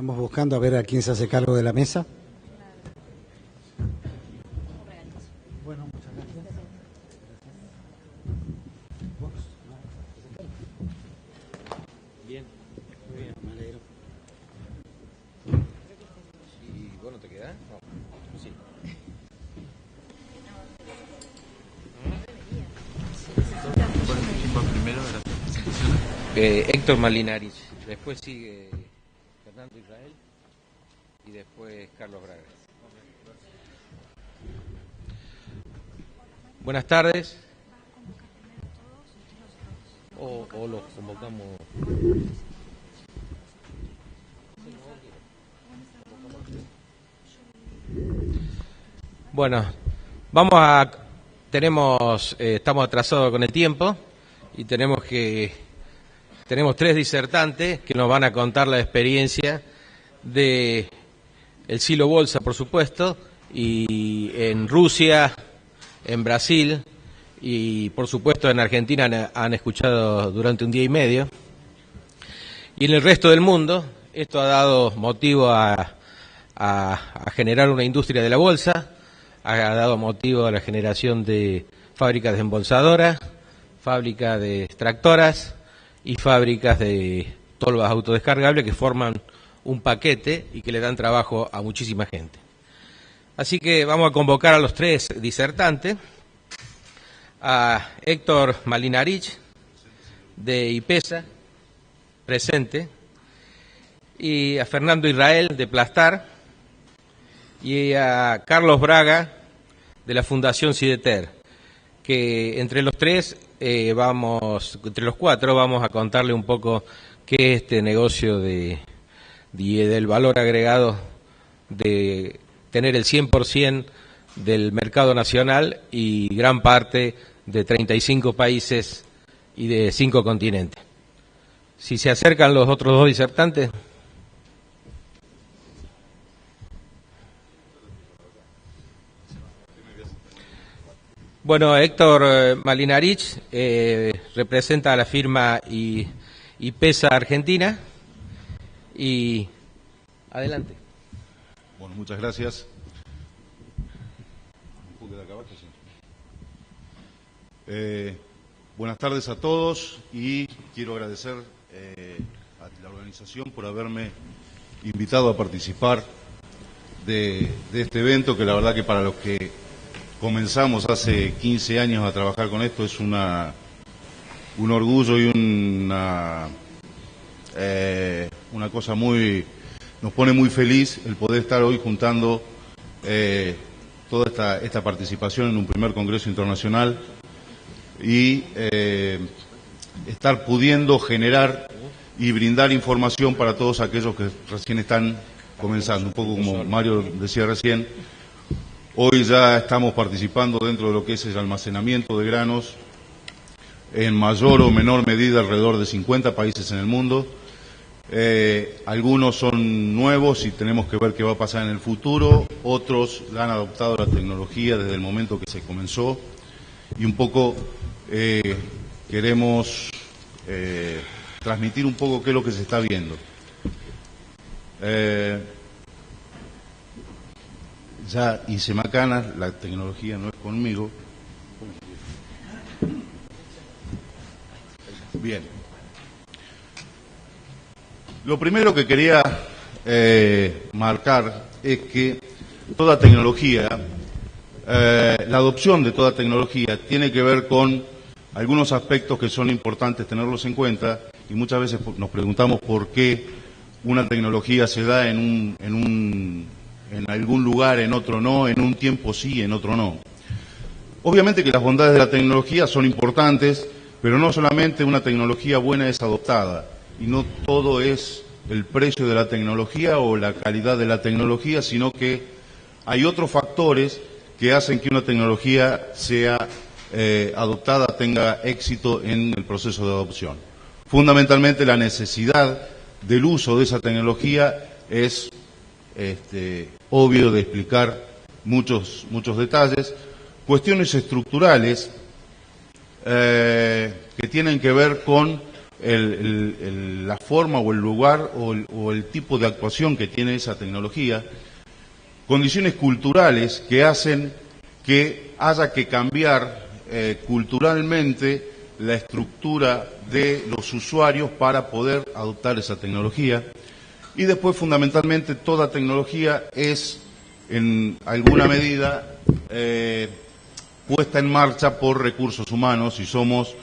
Estamos buscando a ver a quién se hace cargo de la mesa. Bueno, muchas gracias. Bien, muy bien, me alegro. ¿Y vos no te quedás? No, sí. ¿Quién va primero de las presentaciones? Héctor Malinarich, después sigue Fernando Israel y después Carlos Braga. Buenas tardes. O los convocamos. Bueno, estamos atrasados con el tiempo y tenemos 3 disertantes que nos van a contar la experiencia de el Silo Bolsa, por supuesto, y en Rusia, en Brasil y por supuesto en Argentina han escuchado durante un día y medio. Y en el resto del mundo esto ha dado motivo a generar una industria de la bolsa, ha dado motivo a la generación de fábricas de embolsadoras, fábricas de extractoras y fábricas de tolvas autodescargables que forman un paquete y que le dan trabajo a muchísima gente. Así que vamos a convocar a los 3 disertantes, a Héctor Malinarich de IPESA, presente, y a Fernando Israel de Plastar y a Carlos Braga de la Fundación Sideter, que entre los 4 vamos a contarle un poco qué es este negocio del valor agregado de tener el 100% del mercado nacional y gran parte de 35 países y de 5 continentes. Si se acercan los otros 2 disertantes. Bueno, Héctor Malinarich representa a la firma IPESA Argentina y adelante. Bueno, muchas gracias. Buenas tardes a todos y quiero agradecer a la organización por haberme invitado a participar de este evento, que la verdad que para los que comenzamos hace 15 años a trabajar con esto es un orgullo y una cosa nos pone muy feliz el poder estar hoy juntando toda esta participación en un primer congreso internacional y estar pudiendo generar y brindar información para todos aquellos que recién están comenzando. Un poco como Mario decía recién, hoy ya estamos participando dentro de lo que es el almacenamiento de granos en mayor o menor medida alrededor de 50 países en el mundo. Algunos son nuevos y tenemos que ver qué va a pasar en el futuro, otros han adoptado la tecnología desde el momento que se comenzó y un poco queremos transmitir un poco qué es lo que se está viendo. Ya hice macanas, la tecnología no es conmigo. Bien. Lo primero que quería marcar es que toda tecnología, la adopción de toda tecnología tiene que ver con algunos aspectos que son importantes tenerlos en cuenta y muchas veces nos preguntamos por qué una tecnología se da en algún lugar, en otro no, en un tiempo sí, en otro no. Obviamente que las bondades de la tecnología son importantes, pero no solamente una tecnología buena es adoptada, y no todo es el precio de la tecnología o la calidad de la tecnología, sino que hay otros factores que hacen que una tecnología sea adoptada, tenga éxito en el proceso de adopción. Fundamentalmente la necesidad del uso de esa tecnología es obvio de explicar muchos detalles, cuestiones estructurales que tienen que ver con la forma o el lugar o el tipo de actuación que tiene esa tecnología, condiciones culturales que hacen que haya que cambiar culturalmente la estructura de los usuarios para poder adoptar esa tecnología. Y después, fundamentalmente, toda tecnología es, en alguna medida, puesta en marcha por recursos humanos, y somos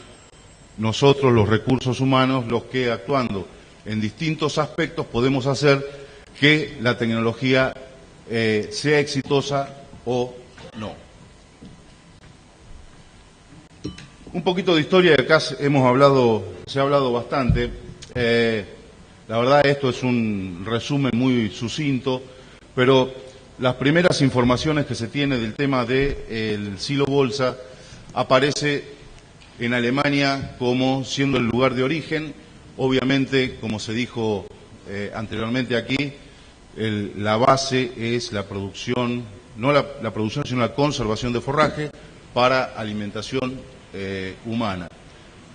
nosotros los recursos humanos los que, actuando en distintos aspectos, podemos hacer que la tecnología sea exitosa o no. Un poquito de historia, de acá se ha hablado bastante. La verdad, esto es un resumen muy sucinto, pero las primeras informaciones que se tiene del tema del silo bolsa aparece en Alemania como siendo el lugar de origen. Obviamente, como se dijo anteriormente aquí, la base es la producción, no la producción, sino la conservación de forraje para alimentación humana.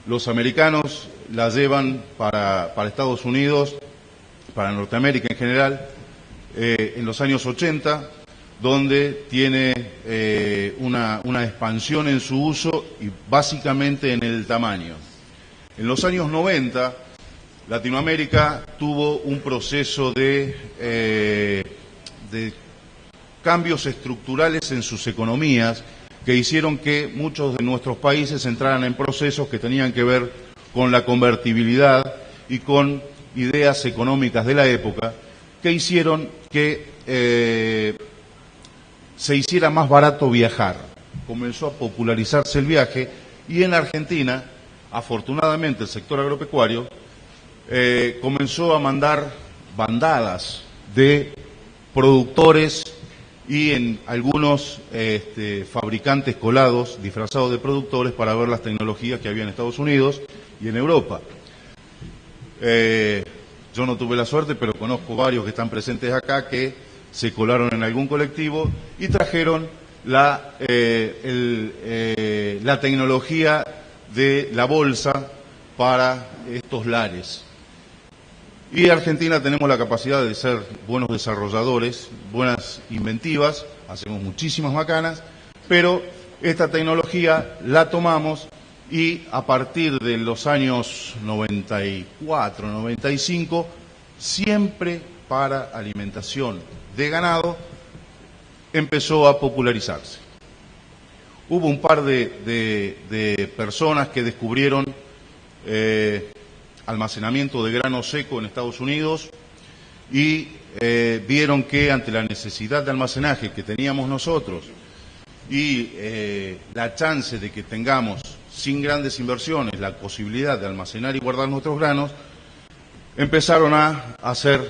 Los americanos la llevan para Estados Unidos, para Norteamérica en general, en los años 80, donde tiene una expansión en su uso y básicamente en el tamaño. En los años 90, Latinoamérica tuvo un proceso de cambios estructurales en sus economías que hicieron que muchos de nuestros países entraran en procesos que tenían que ver con la convertibilidad y con ideas económicas de la época, que hicieron que se hiciera más barato viajar. Comenzó a popularizarse el viaje, y en Argentina, afortunadamente, el sector agropecuario comenzó a mandar bandadas de productores y en algunos fabricantes colados, disfrazados de productores, para ver las tecnologías que había en Estados Unidos y en Europa. Yo no tuve la suerte, pero conozco varios que están presentes acá que se colaron en algún colectivo y trajeron la tecnología de la bolsa para estos lares. Y en Argentina tenemos la capacidad de ser buenos desarrolladores, buenas inventivas, hacemos muchísimas macanas, pero esta tecnología la tomamos y a partir de los años 94, 95, siempre para alimentación de ganado, empezó a popularizarse. Hubo un par de personas que descubrieron almacenamiento de grano seco en Estados Unidos y vieron que ante la necesidad de almacenaje que teníamos nosotros y la chance de que tengamos sin grandes inversiones la posibilidad de almacenar y guardar nuestros granos, empezaron a hacer,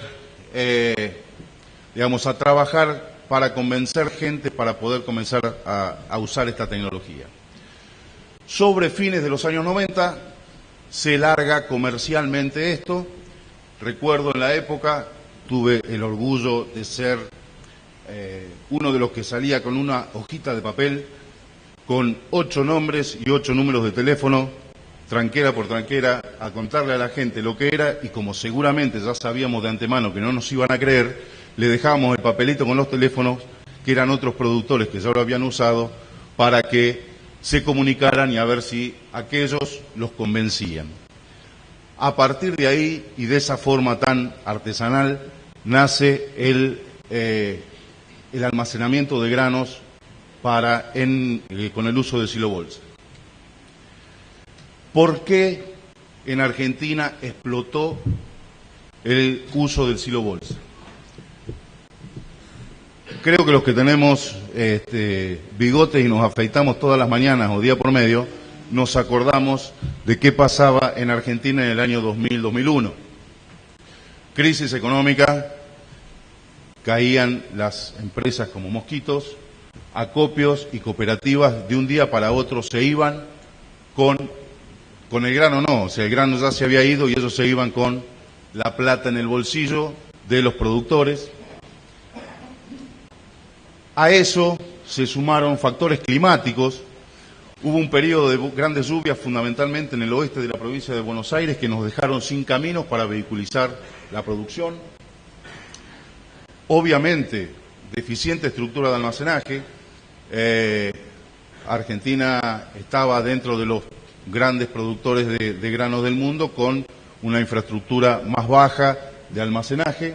a trabajar para convencer gente para poder comenzar a usar esta tecnología. Sobre fines de los años 90 se larga comercialmente esto. Recuerdo en la época, tuve el orgullo de ser uno de los que salía con una hojita de papel con 8 nombres y 8 números de teléfono, tranquera por tranquera, a contarle a la gente lo que era, y como seguramente ya sabíamos de antemano que no nos iban a creer, le dejábamos el papelito con los teléfonos, que eran otros productores que ya lo habían usado, para que se comunicaran y a ver si aquellos los convencían. A partir de ahí, y de esa forma tan artesanal, nace el almacenamiento de granos con el uso del silo bolsa. ¿Por qué en Argentina explotó el uso del silo bolsa? Creo que los que tenemos bigotes y nos afeitamos todas las mañanas o día por medio, nos acordamos de qué pasaba en Argentina en el año 2000-2001. Crisis económica, caían las empresas como mosquitos, acopios y cooperativas de un día para otro se iban con el grano no, o sea, el grano ya se había ido y ellos se iban con la plata en el bolsillo de los productores. A eso se sumaron factores climáticos. Hubo un periodo de grandes lluvias, fundamentalmente en el oeste de la provincia de Buenos Aires, que nos dejaron sin caminos para vehiculizar la producción. Obviamente, deficiente estructura de almacenaje. Argentina estaba dentro de los grandes productores de granos del mundo con una infraestructura más baja de almacenaje,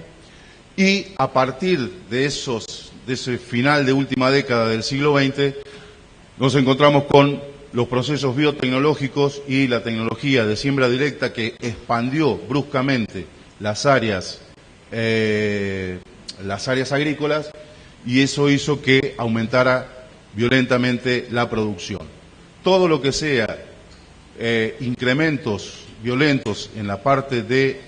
y a partir de ese final de última década del siglo XX nos encontramos con los procesos biotecnológicos y la tecnología de siembra directa que expandió bruscamente las áreas agrícolas, y eso hizo que aumentara violentamente la producción. Todo lo que sea incrementos violentos en la parte de,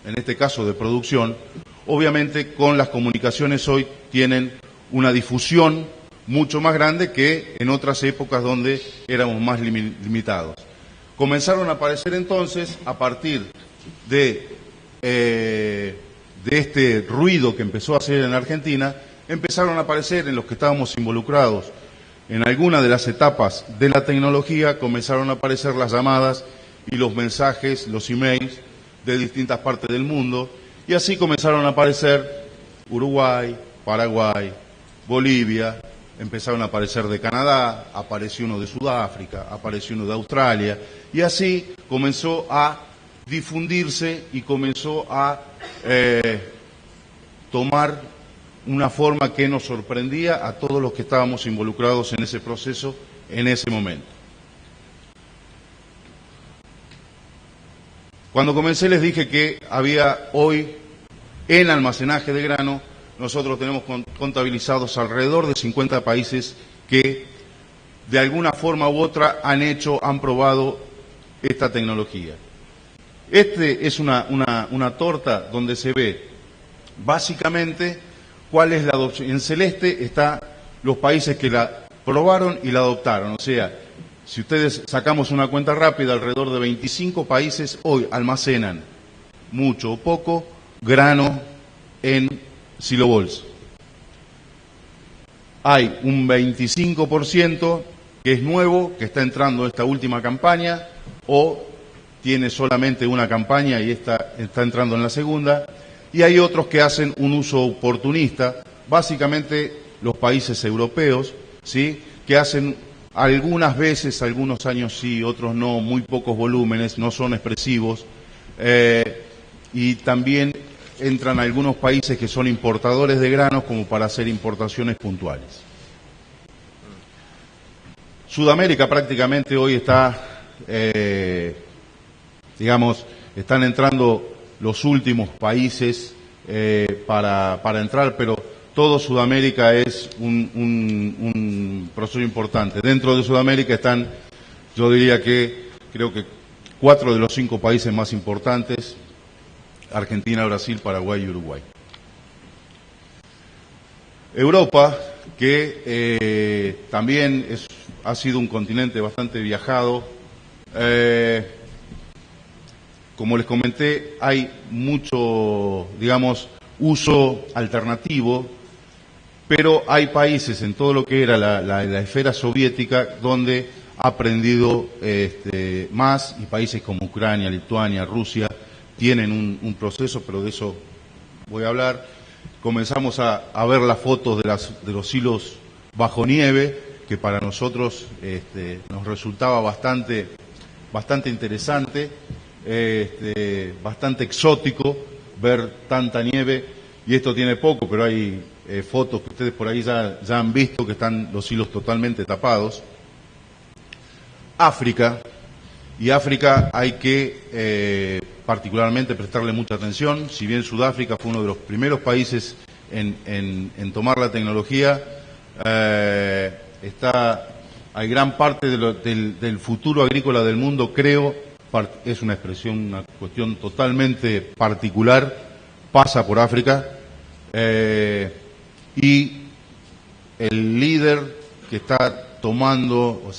en este caso de producción, obviamente con las comunicaciones hoy tienen una difusión mucho más grande que en otras épocas donde éramos más limitados. Comenzaron a aparecer entonces, a partir de este ruido que empezó a hacer en Argentina, empezaron a aparecer en los que estábamos involucrados en alguna de las etapas de la tecnología, comenzaron a aparecer las llamadas y los mensajes, los emails de distintas partes del mundo, y así comenzaron a aparecer Uruguay, Paraguay, Bolivia, empezaron a aparecer de Canadá, apareció uno de Sudáfrica, apareció uno de Australia, y así comenzó a difundirse y comenzó a tomar una forma que nos sorprendía a todos los que estábamos involucrados en ese proceso en ese momento. Cuando comencé les dije que había hoy en almacenaje de grano, nosotros tenemos contabilizados alrededor de 50 países que de alguna forma u otra han probado esta tecnología. Este es una torta donde se ve básicamente cuál es la adopción. En celeste están los países que la probaron y la adoptaron. O sea, si ustedes sacamos una cuenta rápida, alrededor de 25 países hoy almacenan, mucho o poco, grano en silobolsa. Hay un 25% que es nuevo, que está entrando en esta última campaña, o tiene solamente una campaña y está entrando en la segunda, y hay otros que hacen un uso oportunista, básicamente los países europeos, ¿sí?, que hacen algunas veces, algunos años sí, otros no, muy pocos volúmenes, no son expresivos, y también entran algunos países que son importadores de granos como para hacer importaciones puntuales. Sudamérica prácticamente hoy está, están entrando los últimos países para entrar, pero todo Sudamérica es un proceso importante. Dentro de Sudamérica están, yo diría que, creo que 4 de los 5 países más importantes: Argentina, Brasil, Paraguay y Uruguay. Europa, que también ha sido un continente bastante viajado. Como les comenté, hay mucho, uso alternativo, pero hay países en todo lo que era la esfera soviética donde ha aprendido más, y países como Ucrania, Lituania, Rusia tienen un proceso, pero de eso voy a hablar. Comenzamos a ver las fotos de los silos bajo nieve, que para nosotros nos resultaba bastante interesante, bastante exótico ver tanta nieve, y esto tiene poco, pero hay fotos que ustedes por ahí ya han visto, que están los silos totalmente tapados. África hay que particularmente prestarle mucha atención. Si bien Sudáfrica fue uno de los primeros países en tomar la tecnología, hay gran parte del futuro agrícola del mundo, creo, es una expresión, una cuestión totalmente particular, pasa por África, y el líder que está tomando,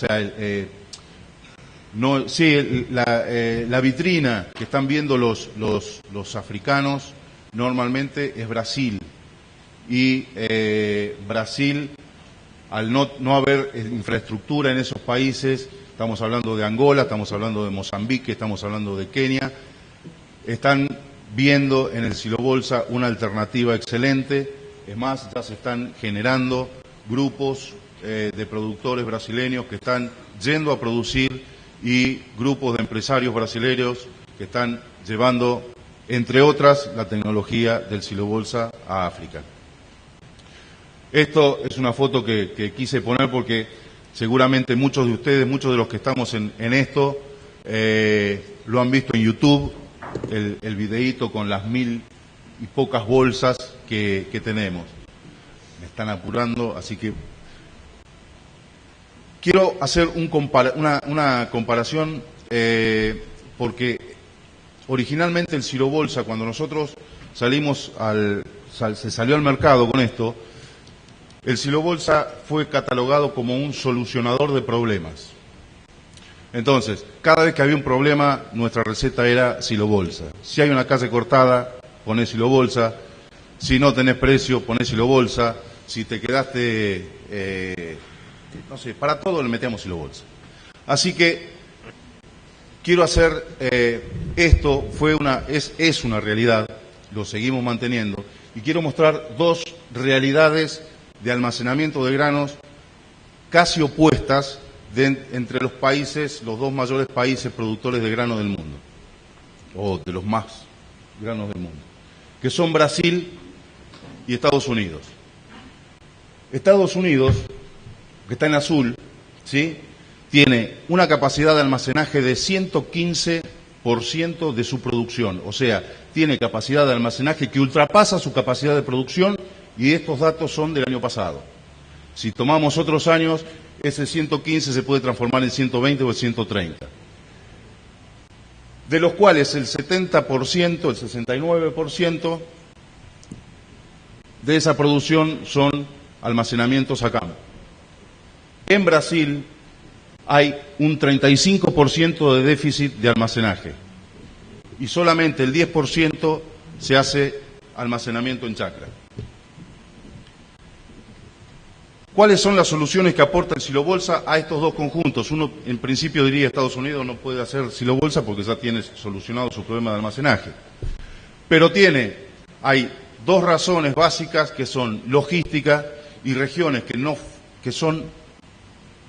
la vitrina que están viendo los africanos normalmente es Brasil, y Brasil al no haber infraestructura en esos países, estamos hablando de Angola, estamos hablando de Mozambique, estamos hablando de Kenia, están viendo en el silobolsa una alternativa excelente. Es más, ya se están generando grupos de productores brasileños que están yendo a producir y grupos de empresarios brasileños que están llevando, entre otras, la tecnología del silobolsa a África. Esto es una foto que quise poner porque seguramente muchos de ustedes, muchos de los que estamos en esto, lo han visto en YouTube, el videíto con las 1000 y pocas bolsas que tenemos. Me están apurando, así que quiero hacer una comparación porque originalmente el silobolsa, cuando nosotros se salió al mercado con esto, el silobolsa fue catalogado como un solucionador de problemas. Entonces, cada vez que había un problema, nuestra receta era silobolsa. Si hay una calle cortada, ponés silobolsa. Si no tenés precio, ponés silobolsa. Si te quedaste, no sé, para todo le metemos silobolsa. Así que quiero hacer esto es una realidad, lo seguimos manteniendo, y quiero mostrar dos realidades de almacenamiento de granos casi opuestas entre los países, los dos mayores países productores de grano del mundo, o de los más granos del mundo, que son Brasil y Estados Unidos. Estados Unidos, que está en azul, ¿sí?, tiene una capacidad de almacenaje de 115% de su producción, o sea, tiene capacidad de almacenaje que ultrapasa su capacidad de producción, y estos datos son del año pasado. Si tomamos otros años, ese 115 se puede transformar en 120 o en 130. De los cuales el 70%, el 69% de esa producción son almacenamientos a campo. En Brasil hay un 35% de déficit de almacenaje y solamente el 10% se hace almacenamiento en chacra. ¿Cuáles son las soluciones que aporta el silobolsa a estos dos conjuntos? Uno, en principio, diría Estados Unidos no puede hacer silobolsa porque ya tiene solucionado su problema de almacenaje. Pero hay dos razones básicas que son logística y regiones que son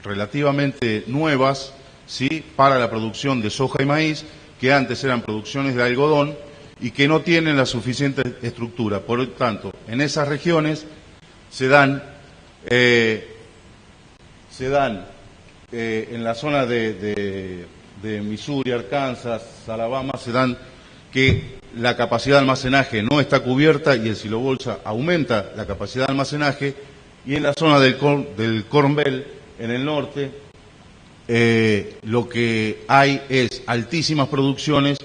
relativamente nuevas, ¿sí?, para la producción de soja y maíz, que antes eran producciones de algodón y que no tienen la suficiente estructura. Por lo tanto, en esas regiones se dan en la zona de Missouri, Arkansas, Alabama, se dan que la capacidad de almacenaje no está cubierta y el silobolsa aumenta la capacidad de almacenaje, y en la zona del Corn Belt, en el norte, lo que hay es altísimas producciones,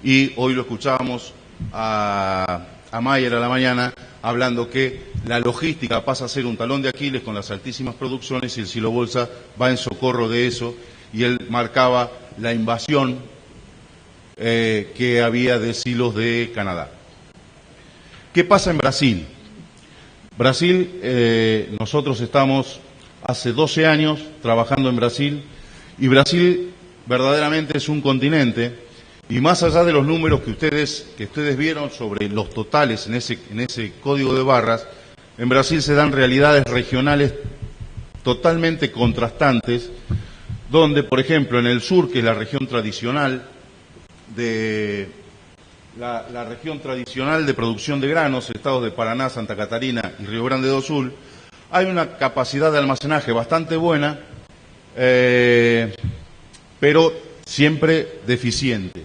y hoy lo escuchábamos a Mayer a la mañana hablando que la logística pasa a ser un talón de Aquiles con las altísimas producciones, y el silobolsa va en socorro de eso, y él marcaba la invasión que había de silos de Canadá. ¿Qué pasa en Brasil? Brasil, nosotros estamos hace 12 años trabajando en Brasil, y Brasil verdaderamente es un continente. Y más allá de los números que ustedes vieron sobre los totales en ese código de barras, en Brasil se dan realidades regionales totalmente contrastantes, donde, por ejemplo, en el sur, que es la región tradicional la región tradicional de producción de granos, estados de Paraná, Santa Catarina y Río Grande do Sul, hay una capacidad de almacenaje bastante buena, pero siempre deficiente.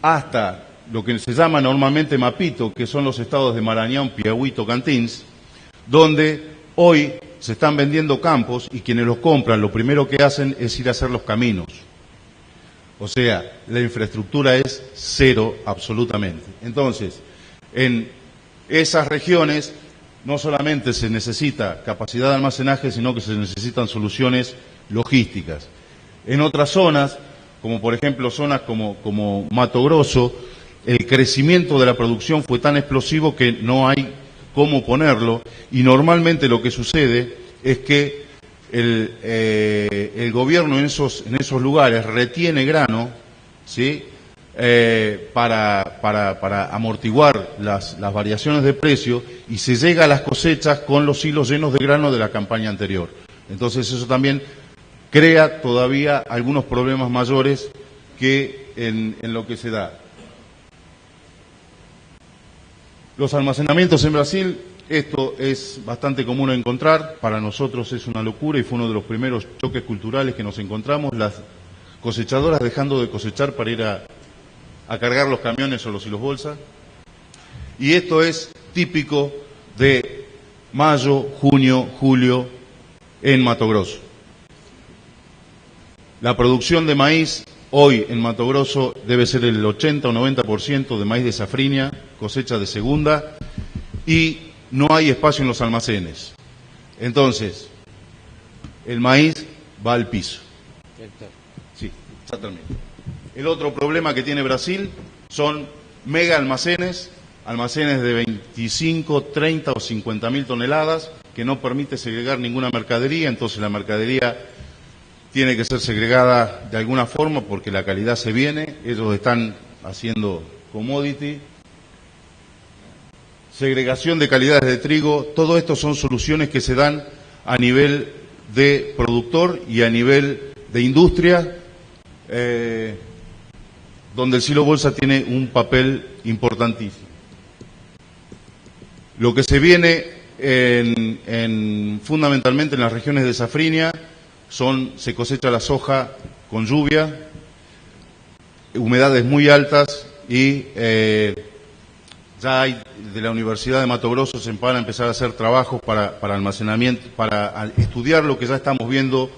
Hasta lo que se llama normalmente Mapito, que son los estados de Maranhão, Piauí, Tocantins, donde hoy se están vendiendo campos y quienes los compran lo primero que hacen es ir a hacer los caminos. O sea, la infraestructura es cero absolutamente. Entonces, en esas regiones no solamente se necesita capacidad de almacenaje, sino que se necesitan soluciones logísticas. En otras zonas, como por ejemplo zonas como Mato Grosso, el crecimiento de la producción fue tan explosivo que no hay cómo ponerlo, y normalmente lo que sucede es que el gobierno en esos lugares retiene grano, ¿sí? Para amortiguar las variaciones de precio, y se llega a las cosechas con los hilos llenos de grano de la campaña anterior. Entonces eso también crea todavía algunos problemas mayores que en lo que se da. Los almacenamientos en Brasil, esto es bastante común a encontrar, para nosotros es una locura y fue uno de los primeros choques culturales que nos encontramos, las cosechadoras dejando de cosechar para ir a cargar los camiones o los hilos bolsa. Y esto es típico de mayo, junio, julio en Mato Grosso. La producción de maíz hoy en Mato Grosso debe ser el 80 o 90% de maíz de safrinha, cosecha de segunda, y no hay espacio en los almacenes. Entonces, el maíz va al piso. Sí, ya termino. El otro problema que tiene Brasil son mega almacenes, almacenes de 25, 30 o 50.000 toneladas, que no permite segregar ninguna mercadería. Entonces la mercadería tiene que ser segregada de alguna forma porque la calidad se viene. Ellos están haciendo commodity. Segregación de calidades de trigo. Todo esto son soluciones que se dan a nivel de productor y a nivel de industria, donde el silo bolsa tiene un papel importantísimo. Lo que se viene fundamentalmente en las regiones de safrinha se cosecha la soja con lluvia, humedades muy altas, y ya hay de la Universidad de Mato Grosso se van a empezar a hacer trabajos para almacenamiento, para estudiar lo que ya estamos viendo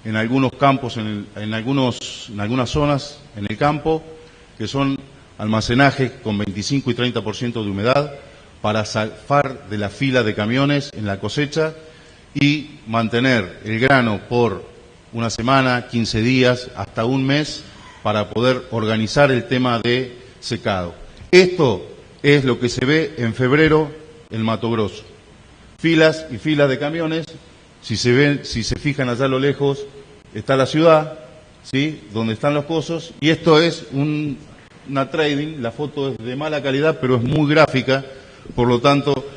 en algunos campos, en algunas zonas en el campo, que son almacenajes con 25 y 30% de humedad, para zafar de la fila de camiones en la cosecha y mantener el grano por una semana, 15 días, hasta un mes, para poder organizar el tema de secado. Esto es lo que se ve en febrero en Mato Grosso. Filas y filas de camiones. Si se fijan allá a lo lejos, está la ciudad, ¿sí?, donde están los pozos, y esto es una trading. La foto es de mala calidad, pero es muy gráfica. Por lo tanto,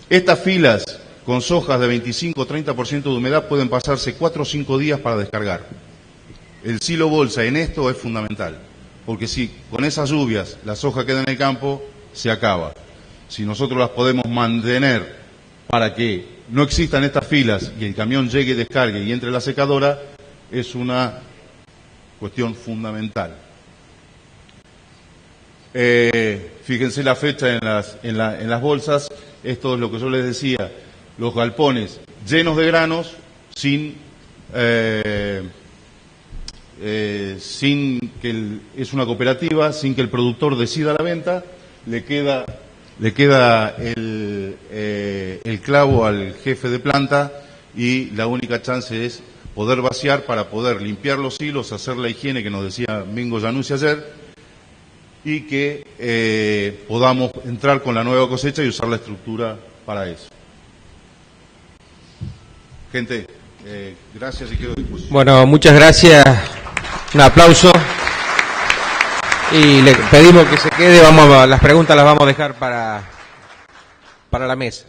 estas filas con sojas de 25 o 30% de humedad pueden pasarse 4 o 5 días para descargar. El silo bolsa en esto es fundamental, porque si con esas lluvias la soja queda en el campo, se acaba. Si nosotros las podemos mantener para que no existan estas filas y el camión llegue, descargue y entre la secadora, es una cuestión fundamental. Fíjense la fecha en las bolsas. Esto es lo que yo les decía, los galpones llenos de granos, sin que es una cooperativa, sin que el productor decida la venta, le queda el clavo al jefe de planta, y la única chance es poder vaciar para poder limpiar los hilos, hacer la higiene que nos decía Mingo Januzzi ayer, y que podamos entrar con la nueva cosecha y usar la estructura para eso. Gente, gracias y quedo a disposición. Bueno, muchas gracias. Un aplauso. Y le pedimos que se quede. Las preguntas las vamos a dejar para la mesa.